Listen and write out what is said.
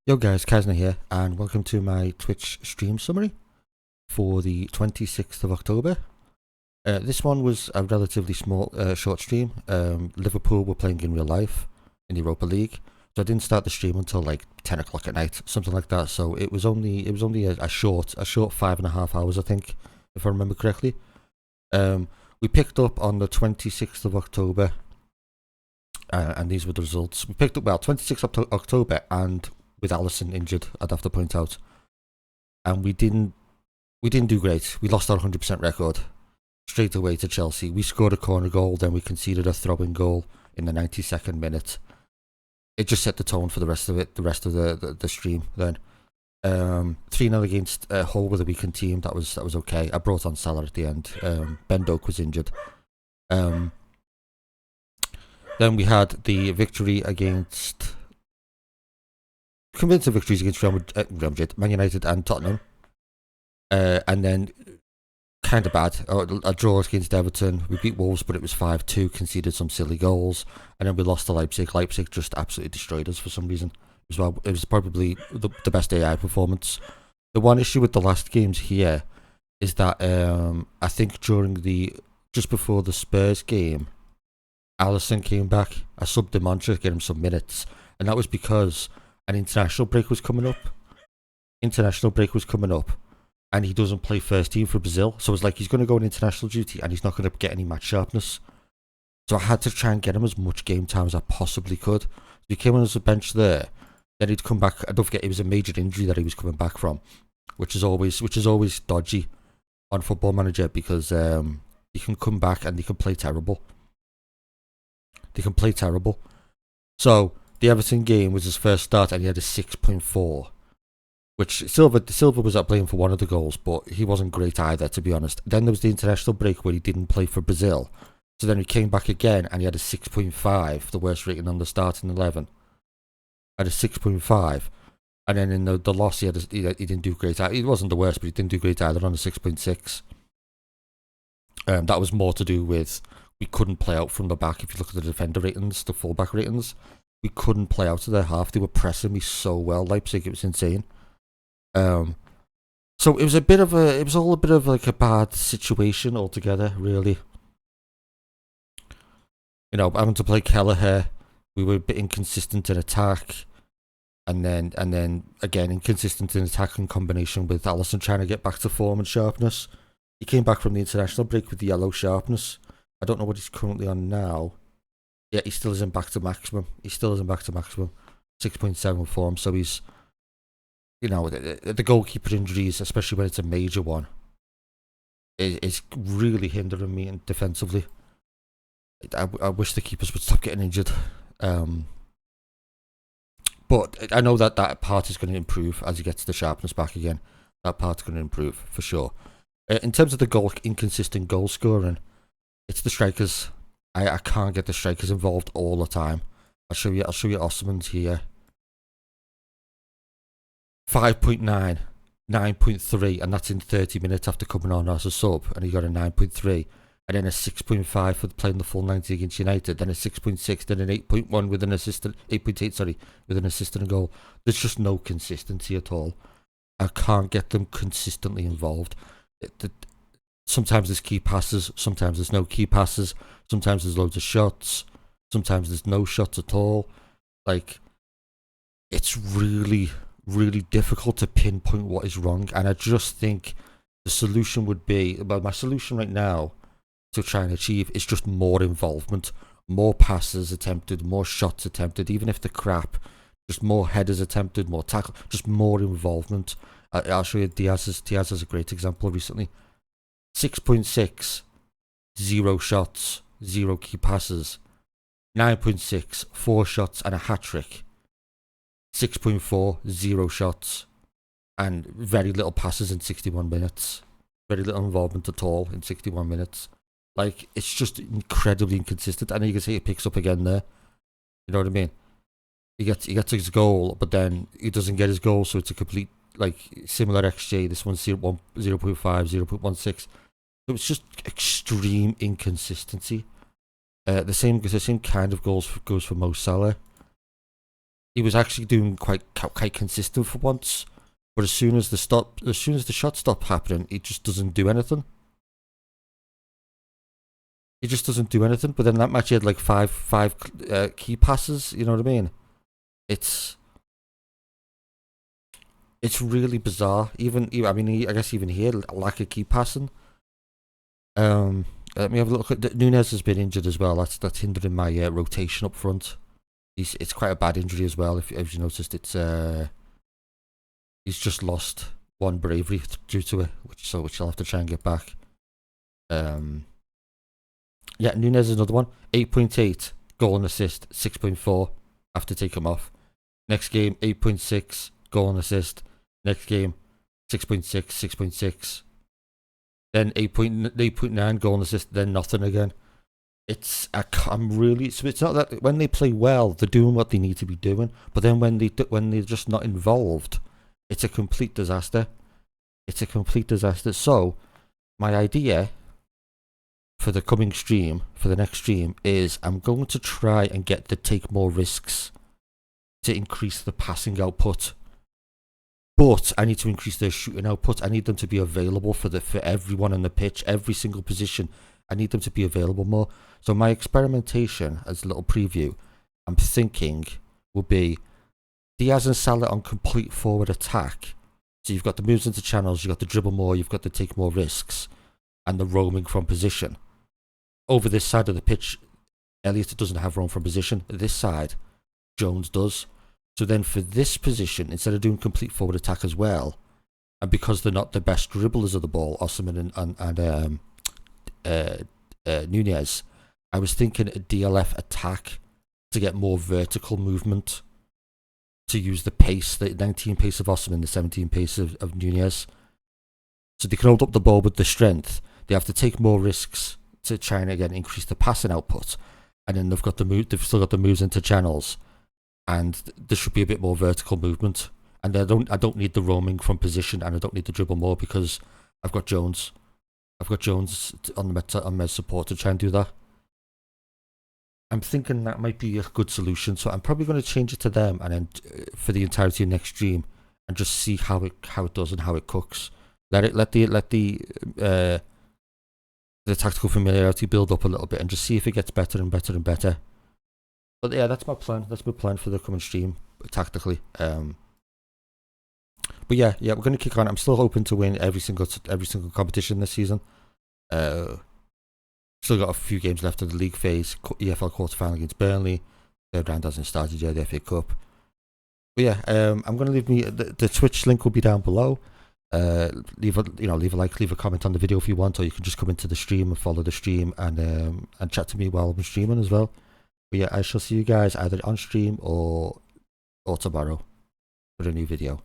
Yo guys, Kazna here, and welcome to my Twitch stream summary for the 26th of October. This one was a relatively small, short stream. Liverpool were playing in real life in the Europa League, so I didn't start the stream until like 10 o'clock at night, something like that. So it was only a short 5.5 hours, I think, if I remember correctly. We picked up on the 26th of October, and these were the results. We picked up 26th of October, and with Alisson injured, I'd have to point out, and we didn't do great. We lost our 100% record straight away to Chelsea. We scored a corner goal, then we conceded a throw-in goal in the 92nd minute. It just set the tone for the rest of the stream. Then 3-0 against Hull with a weakened team. That was okay. I brought on Salah at the end. Ben Doak was injured. Then we had the victory against. Convincing victories against Real Madrid, Man United and Tottenham, and then kind of bad, a draw against Everton. We beat Wolves, but it was 5-2, conceded some silly goals, and then we lost to Leipzig. Leipzig just absolutely destroyed us for some reason. It was probably the best AI performance. The one issue with the last games here is that I think just before the Spurs game, Alisson came back. I subbed him on to get him some minutes, and that was because an international break was coming up. And he doesn't play first team for Brazil, so it's like he's going to go on international duty and he's not going to get any match sharpness. So I had to try and get him as much game time as I possibly could. So he came on as a bench there, then he'd come back. I don't forget it was a major injury that he was coming back from, which is always dodgy on Football Manager, because he can come back and they can play terrible. So the Everton game was his first start, and he had a 6.4, which Silva was at blame for one of the goals, but he wasn't great either, to be honest. Then there was the international break where he didn't play for Brazil, so then he came back again, and he had a 6.5, the worst rating on the starting 11. Had a 6.5, and then in the loss he didn't do great. He wasn't the worst, but he didn't do great either on a 6.6. That was more to do with we couldn't play out from the back. If you look at the defender ratings, the fullback ratings, we couldn't play out of their half. They were pressing me so well, Leipzig. It was insane. So it was all a bit of like a bad situation altogether, really. You know, having to play Kelleher, we were a bit inconsistent in attack, and then again inconsistent in attack in combination with Alisson trying to get back to form and sharpness. He came back from the international break with the yellow sharpness. I don't know what he's currently on now. Yeah, he still isn't back to maximum. 6.7 form. So he's, you know, the goalkeeper injuries, especially when it's a major one, is really hindering me defensively. I wish the keepers would stop getting injured. But I know that part is going to improve as he gets the sharpness back again. That part's going to improve for sure. In terms of the inconsistent goal scoring, it's the strikers. I can't get the strikers involved all the time. I'll show you Osman's here. 5.9, 9.3, and that's in 30 minutes after coming on as a sub, and he got a 9.3, and then a 6.5 for playing the full 90 against United, then a 6.6, then an 8.1 with an assist, 8.8, with an assist and a goal. There's just no consistency at all. I can't get them consistently involved. Sometimes there's key passes, sometimes there's no key passes, sometimes there's loads of shots, sometimes there's no shots at all. Like, it's really, really difficult to pinpoint what is wrong, and I just think the solution would be, well, my solution right now to try and achieve is just more involvement, more passes attempted, more shots attempted, even if they're crap, just more headers attempted, more tackle, just more involvement. I'll show you Diaz is a great example recently. 6.6, 0 shots, 0 key passes. 9.6, 4 shots and a hat-trick. 6.4, 0 shots and very little passes in 61 minutes. Very little involvement at all in 61 minutes. Like, it's just incredibly inconsistent. And you can see it picks up again there. You know what I mean? He gets his goal, but then he doesn't get his goal, so it's a complete, like, similar XG. This one's 0.5, 0.16. So it's just extreme inconsistency. The same kind of goes for Mo Salah. he was actually doing quite consistent for once. But as soon as the shots stop happening, he just doesn't do anything. He just doesn't do anything. But then that match, he had like five key passes. You know what I mean? It's really bizarre. I guess even here, lack of key passing. Let me have a look at Nunez has been injured as well. That's hindering my rotation up front. It's quite a bad injury as well. If you noticed, he's just lost one bravery due to it, which I'll have to try and get back. Yeah, Nunez is another one. 8.8 goal and assist, 6.4 after take him off. Next game, 8.6 goal and assist. Next game, 6.6, 6.6. Then 8.9 goal and assist. Then nothing again. So it's not that when they play well, they're doing what they need to be doing. But then when they're just not involved, it's a complete disaster. It's a complete disaster. So my idea for the coming stream, for the next stream, is I'm going to try and get to take more risks to increase the passing output. But I need to increase their shooting output. I need them to be available for everyone on the pitch, every single position. I need them to be available more. So my experimentation, as a little preview, I'm thinking will be Diaz and Salah on complete forward attack. So you've got the moves into channels, you've got the dribble more, you've got to take more risks, and the roaming from position. Over this side of the pitch, Elliott doesn't have roam from position. This side, Jones does. So then for this position, instead of doing complete forward attack as well, and because they're not the best dribblers of the ball, Osimhen and Nunez, I was thinking a DLF attack to get more vertical movement, to use the pace, the 19 pace of Osimhen, the 17 pace of Nunez. So they can hold up the ball with the strength. They have to take more risks to try and again increase the passing output, and then they've still got the moves into channels, and there should be a bit more vertical movement. And I don't need the roaming from position, and I don't need to dribble more because I've got Jones. I've got Jones on my support to try and do that. I'm thinking that might be a good solution, so I'm probably going to change it to them, and then for the entirety of next stream, and just see how it does and how it cooks. Let the tactical familiarity build up a little bit, and just see if it gets better and better and better. But yeah, that's my plan. That's my plan for the coming stream tactically. But yeah, we're going to kick on. I'm still hoping to win every single competition this season. Still got a few games left of the league phase. EFL quarterfinal against Burnley. Third round hasn't started yet. The FA Cup. But yeah, I'm going to leave the Twitch link will be down below. Leave a like, leave a comment on the video if you want, or you can just come into the stream and follow the stream and chat to me while I'm streaming as well. But yeah, I shall see you guys either on stream or tomorrow for a new video.